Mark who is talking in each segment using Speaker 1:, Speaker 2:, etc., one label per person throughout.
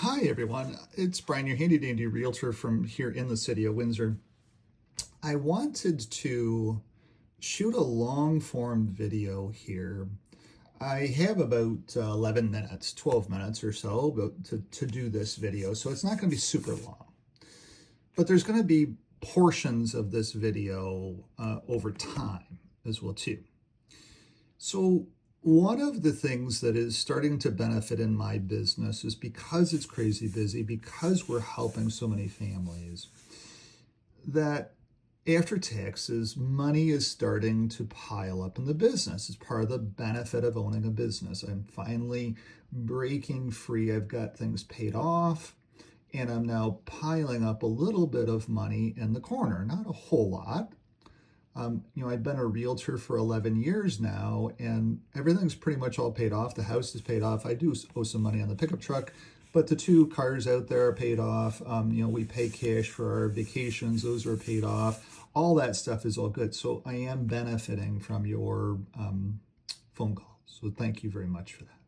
Speaker 1: Hi, everyone. It's Brian, your handy dandy realtor from here in the city of Windsor. I wanted to shoot a long form video here. I have about 11 minutes, 12 minutes or so to do this video, so it's not going to be super long. But there's going to be portions of this video over time as well, too. So one of the things that is starting to benefit in my business is because it's crazy busy, because we're helping so many families, that after taxes, money is starting to pile up in the business. It's part of the benefit of owning a business. I'm finally breaking free. I've got things paid off, and I'm now piling up a little bit of money in the corner. Not a whole lot. I've been a realtor for 11 years now, and everything's pretty much all paid off. The house is paid off. I do owe some money on the pickup truck, but the 2 cars out there are paid off. We pay cash for our vacations. Those are paid off. All that stuff is all good. So I am benefiting from your phone calls. So thank you very much for that.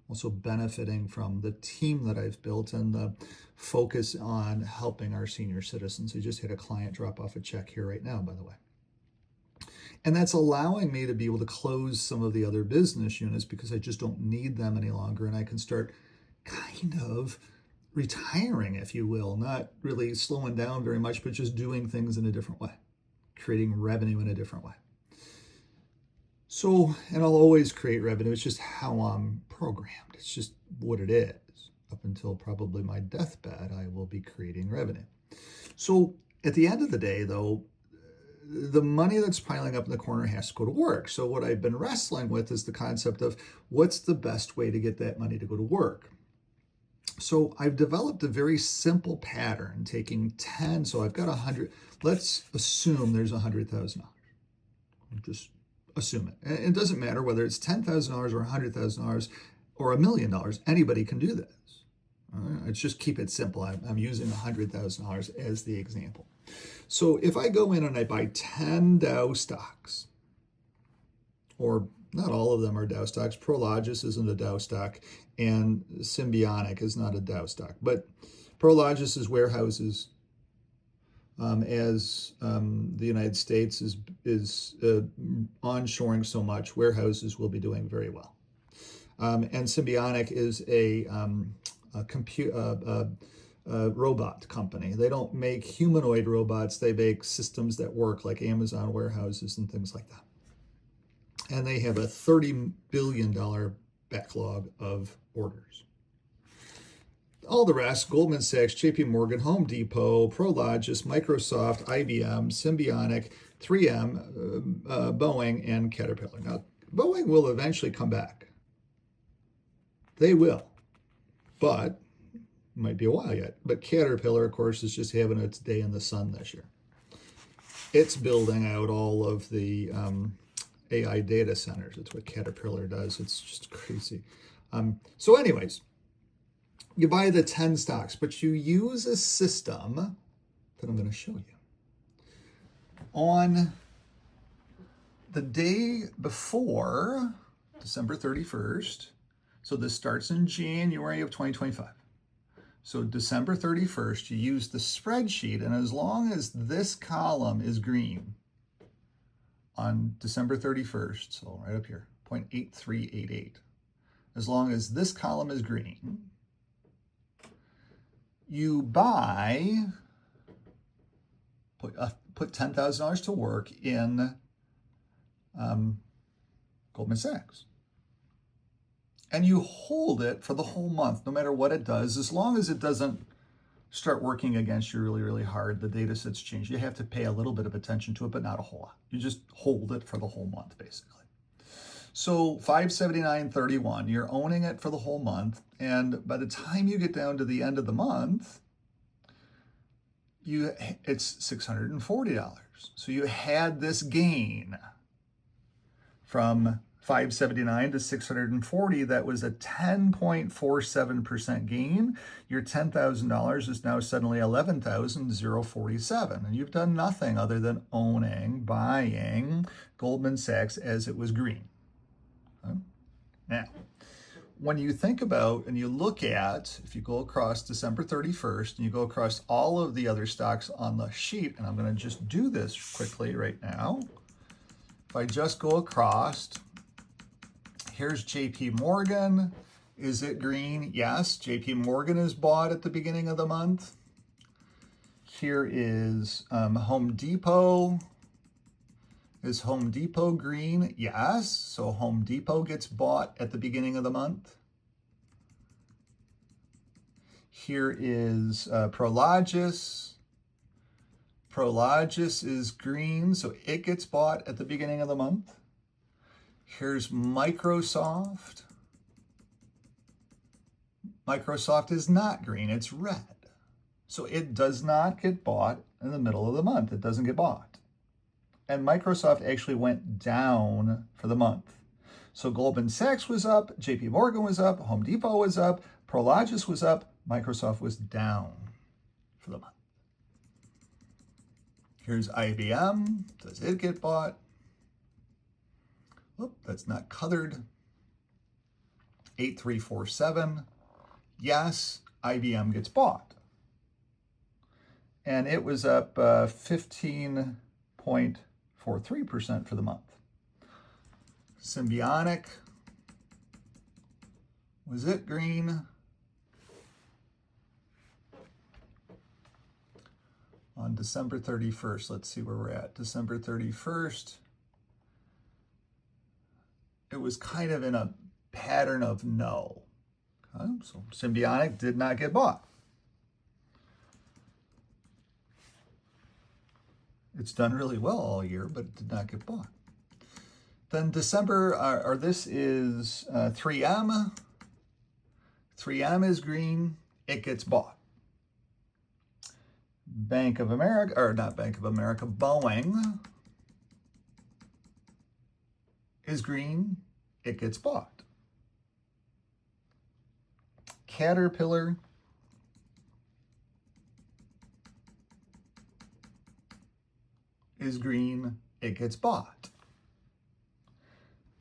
Speaker 1: Also benefiting from the team that I've built and the focus on helping our senior citizens. I just had a client drop off a check here right now, by the way. And that's allowing me to be able to close some of the other business units because I just don't need them any longer. And I can start kind of retiring, if you will, not really slowing down very much, but just doing things in a different way, creating revenue in a different way. So, and I'll always create revenue. It's just how I'm programmed. It's just what it is. Up until probably my deathbed, I will be creating revenue. So at the end of the day, though, the money that's piling up in the corner has to go to work. So what I've been wrestling with is the concept of what's the best way to get that money to go to work. So I've developed a very simple pattern, taking 10. So I've got 100. Let's assume there's $100,000. Just assume it. And it doesn't matter whether it's $10,000 or $100,000 or $1 million. Anybody can do this. Let's just keep it simple. I'm using $100,000 as the example. So if I go in and I buy 10 Dow stocks, or not all of them are Dow stocks, Prologis isn't a Dow stock, and Symbionic is not a Dow stock, but Prologis is warehouses. As the United States is onshoring so much, warehouses will be doing very well. And Symbionic is a robot company. They don't make humanoid robots. They make systems that work like Amazon warehouses and things like that. And they have a $30 billion backlog of orders. All the rest, Goldman Sachs, JP Morgan, Home Depot, Prologis, Microsoft, IBM, Symbionic, 3M, Boeing, and Caterpillar. Now, Boeing will eventually come back. They will. But might be a while yet. But Caterpillar, of course, is just having its day in the sun this year. It's building out all of the AI data centers. It's what Caterpillar does. It's just crazy. So anyways, you buy the 10 stocks, but you use a system that I'm going to show you. On the day before December 31st, so this starts in January of 2025. So December 31st, you use the spreadsheet, and as long as this column is green on December 31st, so right up here, 0.8388, as long as this column is green, you buy, put $10,000 to work in Goldman Sachs. And you hold it for the whole month, no matter what it does, as long as it doesn't start working against you really, really hard. The data sets change. You have to pay a little bit of attention to it, but not a whole lot. You just hold it for the whole month, basically. So $579.31, you're owning it for the whole month. And by the time you get down to the end of the month, it's $640. So you had this gain from $579 to $640. That was a 10.47% gain. Your $10,000 is now suddenly $11,047, and you've done nothing other than buying Goldman Sachs as it was green. Now, when you think about and you look at, if you go across December 31st and you go across all of the other stocks on the sheet, and I'm going to just do this quickly right now. If I just go across, here's JP Morgan. Is it green? Yes, JP Morgan is bought at the beginning of the month. Here is Home Depot. Is Home Depot green? Yes, so Home Depot gets bought at the beginning of the month. Here is Prologis. Prologis is green, so it gets bought at the beginning of the month. Here's Microsoft. Microsoft is not green, it's red. So it does not get bought in the middle of the month. It doesn't get bought. And Microsoft actually went down for the month. So Goldman Sachs was up, JP Morgan was up, Home Depot was up, Prologis was up, Microsoft was down for the month. Here's IBM. Does it get bought? Oop, that's not colored. 8347. Yes, IBM gets bought. And it was up 15.43% for the month. Symbionic. Was it green? On December 31st, let's see where we're at. December 31st, it was kind of in a pattern of no. Okay? So Symbionic did not get bought. It's done really well all year, but it did not get bought. Then December, or this is 3M. 3M is green, it gets bought. Bank of America, or not Bank of America, Boeing is green, it gets bought. Caterpillar is green, it gets bought.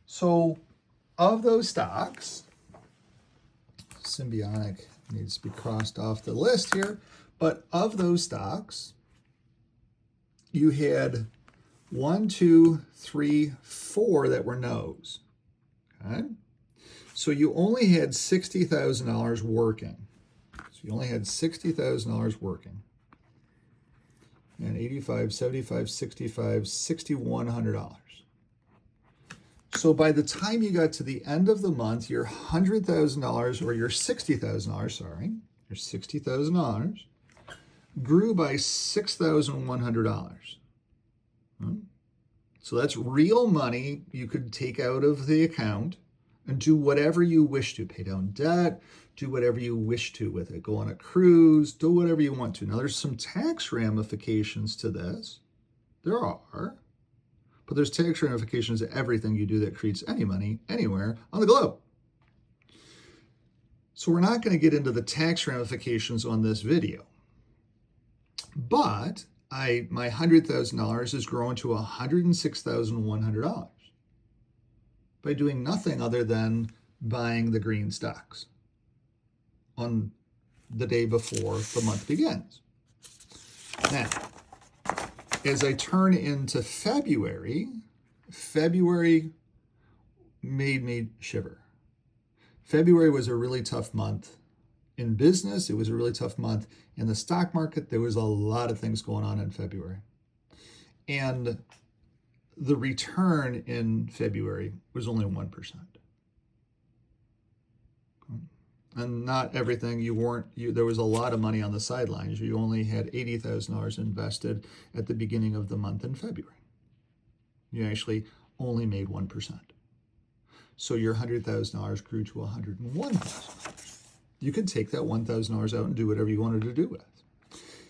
Speaker 1: So of those stocks, Symbionic needs to be crossed off the list here, but of those stocks, you had 1, 2, 3, 4 that were no's. Okay? So you only had $60,000 working. So you only had $60,000 working. And 85, 75, 65, $6,100. So by the time you got to the end of the month, your $100,000 or your $60,000, sorry, your $60,000 grew by $6,100. So that's real money you could take out of the account and do whatever you wish to. Pay down debt, do whatever you wish to with it. Go on a cruise, do whatever you want to. Now, there's some tax ramifications to this. There are. But there's tax ramifications to everything you do that creates any money anywhere on the globe. So we're not going to get into the tax ramifications on this video. But my $100,000 has grown to $106,100 by doing nothing other than buying the green stocks on the day before the month begins. Now, as I turn into February, February made me shiver. February was a really tough month in business. It was a really tough month in the stock market. There was a lot of things going on in February. And the return in February was only 1%. And not everything, there was a lot of money on the sidelines. You only had $80,000 invested at the beginning of the month in February. You actually only made 1%. So your $100,000 grew to $101,000. You could take that $1,000 out and do whatever you wanted to do with.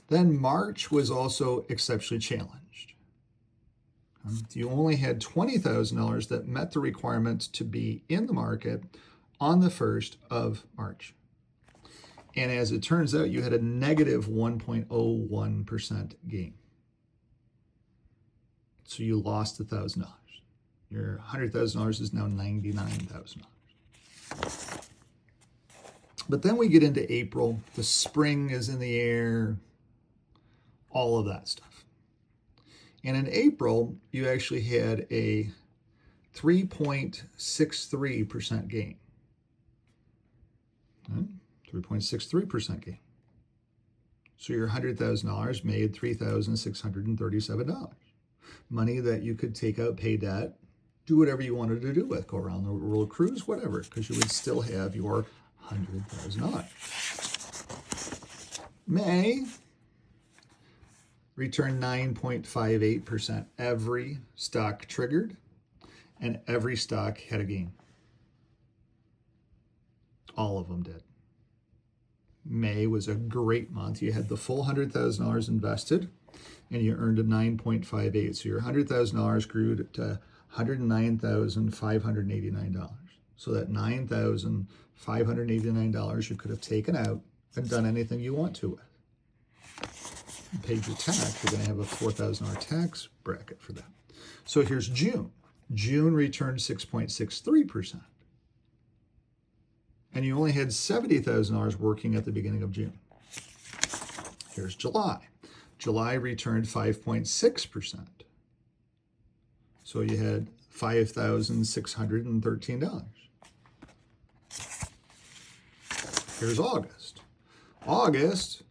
Speaker 1: Then March was also exceptionally challenged. You only had $20,000 that met the requirements to be in the market on the 1st of March. And as it turns out, you had a negative 1.01% gain. So you lost $1,000. Your $100,000 is now $99,000. But then we get into April, the spring is in the air, all of that stuff. And in April, you actually had a 3.63% gain. 3.63% gain. So your $100,000 made $3,637. Money that you could take out, pay debt, do whatever you wanted to do with, go around the world cruise, whatever, because you would still have your $100,000. May returned 9.58%. Every stock triggered and every stock had a gain. All of them did. May was a great month. You had the full $100,000 invested and you earned a 9.58. So your $100,000 grew to $109,589. So that $9,589 you could have taken out and done anything you want to with. You paid your tax. You're going to have a $4,000 tax bracket for that. So here's June. June returned 6.63%. And you only had $70,000 working at the beginning of June. Here's July. July returned 5.6%. So you had $5,613. Here's August. August,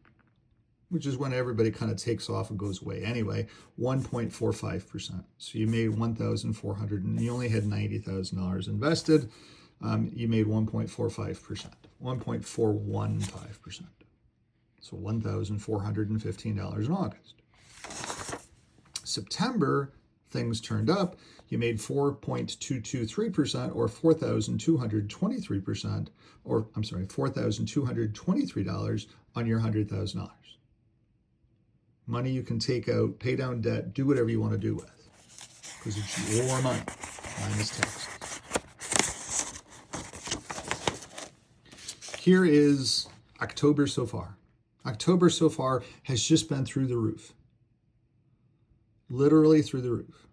Speaker 1: which is when everybody kind of takes off and goes away anyway, 1.45%. So you made $1,400, and you only had $90,000 invested. You made 1.45%, 1.415%. So $1,415 in August. September, things turned up. You made 4.223%, or $4,223, or I'm sorry, $4,223 on your $100,000. Money you can take out, pay down debt, do whatever you want to do with, because it's your money, minus taxes. Here is October so far. October so far has just been through the roof. Literally through the roof.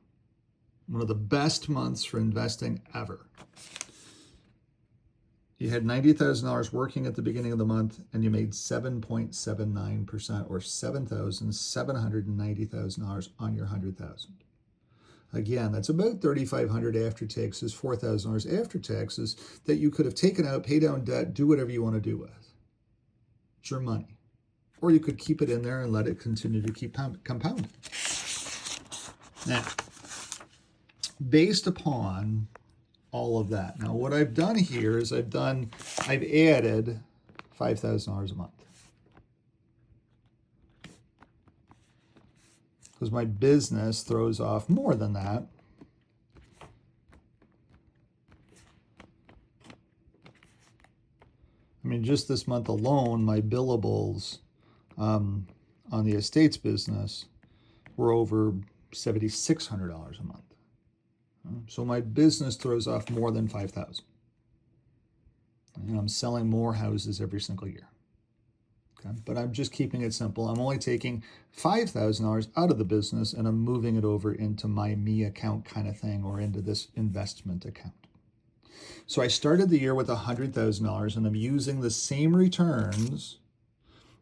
Speaker 1: One of the best months for investing ever. You had $90,000 working at the beginning of the month, and you made 7.79%, or $7,790,000 on your $100,000. Again, that's about $3,500 after taxes, $4,000 after taxes that you could have taken out, pay down debt, do whatever you want to do with. It's your money. Or you could keep it in there and let it continue to keep compounding. Now, based upon all of that, now what I've done here is I've added $5,000 a month. Because my business throws off more than that. I mean, just this month alone, my billables on the estates business were over $7,600 a month. So my business throws off more than $5,000. And I'm selling more houses every single year. Okay? But I'm just keeping it simple. I'm only taking $5,000 out of the business and I'm moving it over into my me account kind of thing, or into this investment account. So I started the year with $100,000 and I'm using the same returns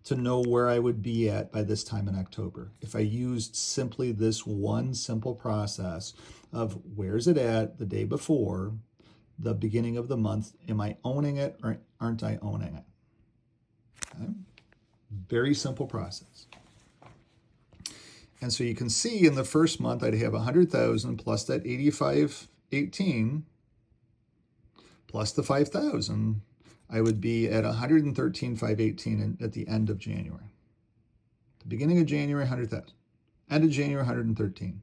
Speaker 1: to know where I would be at by this time in October. If I used simply this one simple process of where's it at the day before, the beginning of the month, am I owning it or aren't I owning it? Okay? Very simple process. And so you can see in the first month, I'd have 100,000 plus that 8518 plus the 5,000. I would be at 113,518 at the end of January. The beginning of January, 100,000. End of January, 113.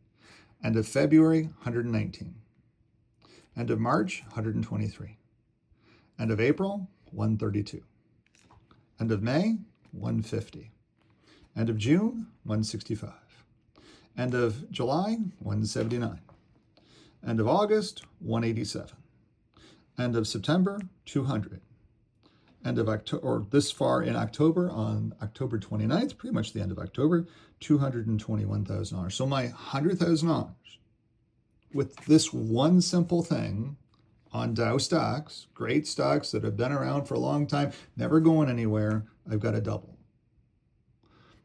Speaker 1: End of February, 119. End of March, 123. End of April, 132. End of May, 150. End of June, 165. End of July, 179. End of August, 187. End of September, 200. End of October, or this far in October, on October 29th, pretty much the end of October, $221,000. So my $100,000 with this one simple thing on Dow stocks, great stocks that have been around for a long time, never going anywhere, I've got to double.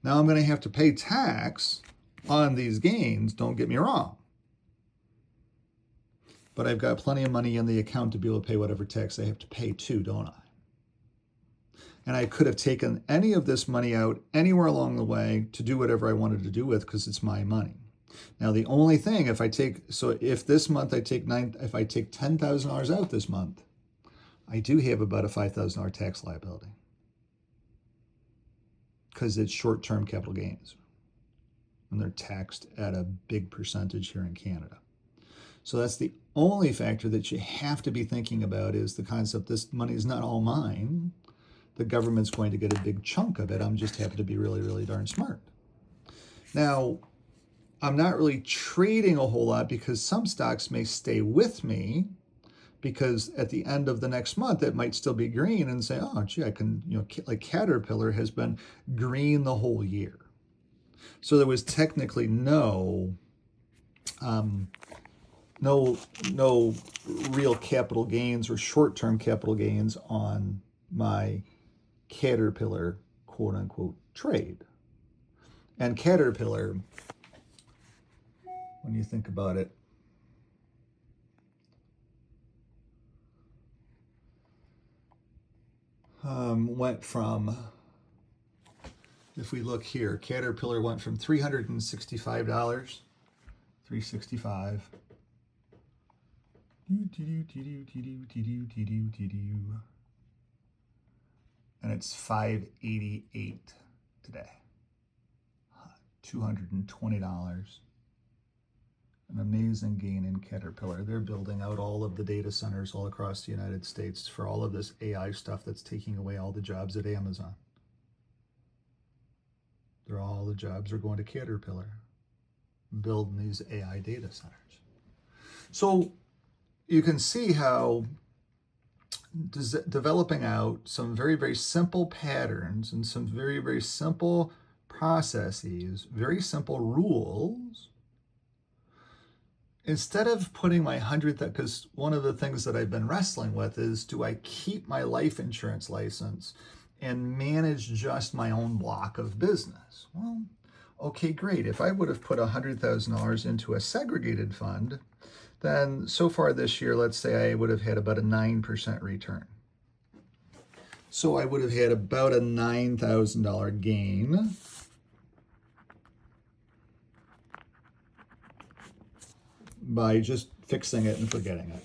Speaker 1: Now I'm going to have to pay tax on these gains, don't get me wrong. But I've got plenty of money in the account to be able to pay whatever tax I have to pay too, don't I? And I could have taken any of this money out anywhere along the way to do whatever I wanted to do with because it's my money. Now the only thing, if this month I take $10,000 out this month, I do have about a $5,000 tax liability because it's short-term capital gains and they're taxed at a big percentage here in Canada. So that's the only factor that you have to be thinking about, is the concept this money is not all mine. The government's going to get a big chunk of it. I'm just happy to be really, really darn smart. Now, I'm not really trading a whole lot because some stocks may stay with me because at the end of the next month, it might still be green and say, oh, gee, I can, like Caterpillar has been green the whole year. So there was technically no real capital gains or short-term capital gains on my Caterpillar quote unquote trade. And Caterpillar, when you think about it, went from, if we look here, Caterpillar went from $365, $365, and it's $588 today. $220. An amazing gain in Caterpillar. They're building out all of the data centers all across the United States for all of this AI stuff that's taking away all the jobs at Amazon. All the jobs are going to Caterpillar, building these AI data centers. So you can see how developing out some very, very simple patterns and some very, very simple processes, very simple rules, instead of putting my 100th, because one of the things that I've been wrestling with is, do I keep my life insurance license and manage just my own block of business? Well, okay, great. If I would have put $100,000 into a segregated fund, then so far this year, let's say I would have had about a 9% return. So I would have had about a $9,000 gain. By just fixing it and forgetting it.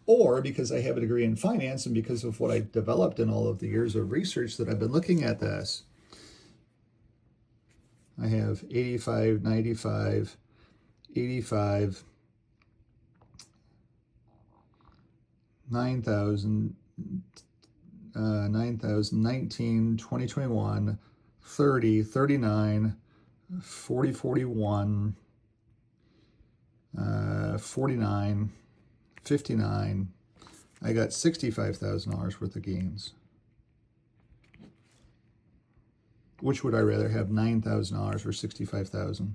Speaker 1: Or because I have a degree in finance and because of what I've developed in all of the years of research that I've been looking at this, I have 85, 95, 85, 9,000, 19, 20, 21, 30, 39, 40, 41, 49, 59. I got $65,000 worth of gains. Which would I rather have, $9,000 or $65,000?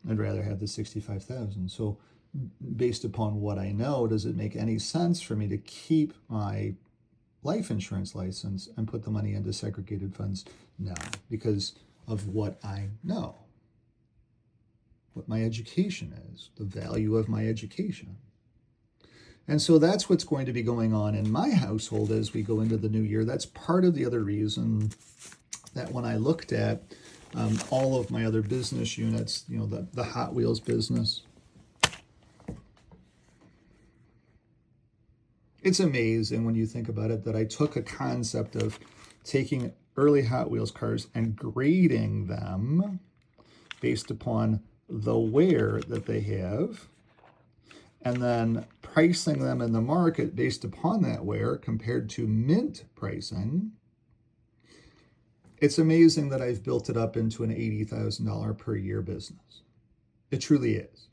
Speaker 1: I'd rather have the $65,000. So based upon what I know, does it make any sense for me to keep my life insurance license and put the money into segregated funds? No, because of what I know. What my education is, the value of my education. And so that's what's going to be going on in my household as we go into the new year. That's part of the other reason that when I looked at all of my other business units, the Hot Wheels business, it's amazing when you think about it that I took a concept of taking early Hot Wheels cars and grading them based upon the wear that they have, and then pricing them in the market based upon that wear compared to mint pricing. It's amazing that I've built it up into an $80,000 per year business. It truly is.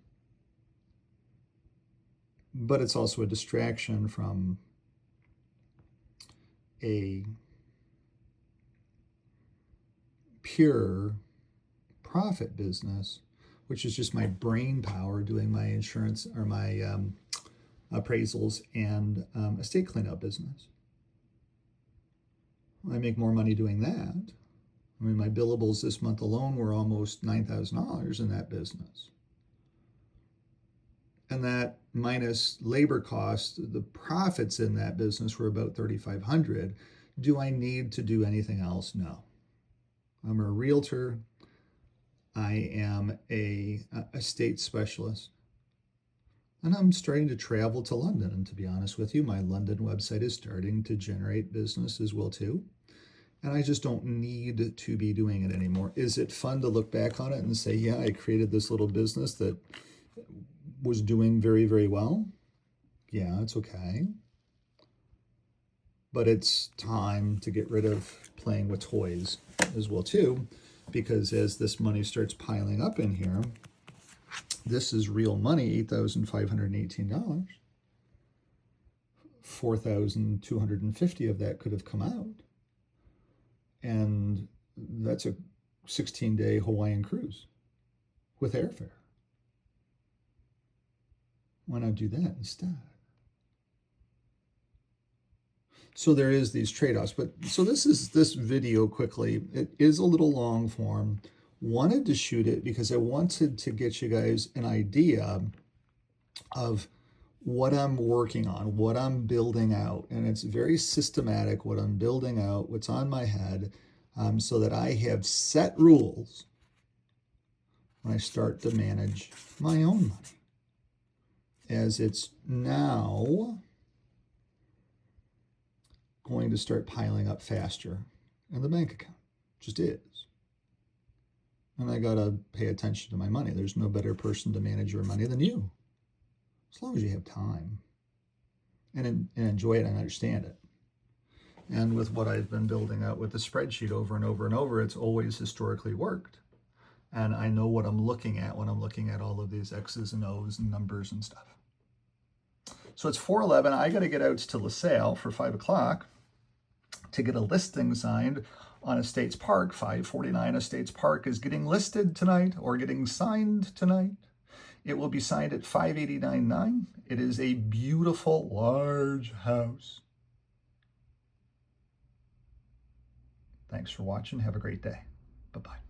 Speaker 1: But it's also a distraction from a pure profit business, which is just my brain power doing my insurance or my appraisals and estate cleanout business. I make more money doing that. I mean, my billables this month alone were almost $9,000 in that business. And that minus labor cost, the profits in that business were about $3,500. Do I need to do anything else? No. I'm a realtor. I am a estate specialist. And I'm starting to travel to London. And to be honest with you, my London website is starting to generate business as well too. And I just don't need to be doing it anymore. Is it fun to look back on it and say, yeah, I created this little business that was doing very, very well? Yeah, it's okay. But it's time to get rid of playing with toys as well too, because as this money starts piling up in here, this is real money, $8,518. 4,250 of that could have come out. And that's a 16-day Hawaiian cruise with airfare. Why not do that instead? So there is these trade-offs. But so this video quickly. It is a little long form. Wanted to shoot it because I wanted to get you guys an idea of what I'm working on, what I'm building out. And it's very systematic, what I'm building out, what's on my head, so that I have set rules when I start to manage my own money. As it's now going to start piling up faster in the bank account. Just is. And I got to pay attention to my money. There's no better person to manage your money than you. As long as you have time and enjoy it and understand it. And with what I've been building out with the spreadsheet over and over and over, it's always historically worked. And I know what I'm looking at when I'm looking at all of these X's and O's and numbers and stuff. So it's 4:11. I got to get out to LaSalle for 5 o'clock to get a listing signed on Estates Park. 549 Estates Park is getting listed tonight or getting signed tonight. It will be signed at 589.9. It is a beautiful, large house. Thanks for watching. Have a great day. Bye-bye.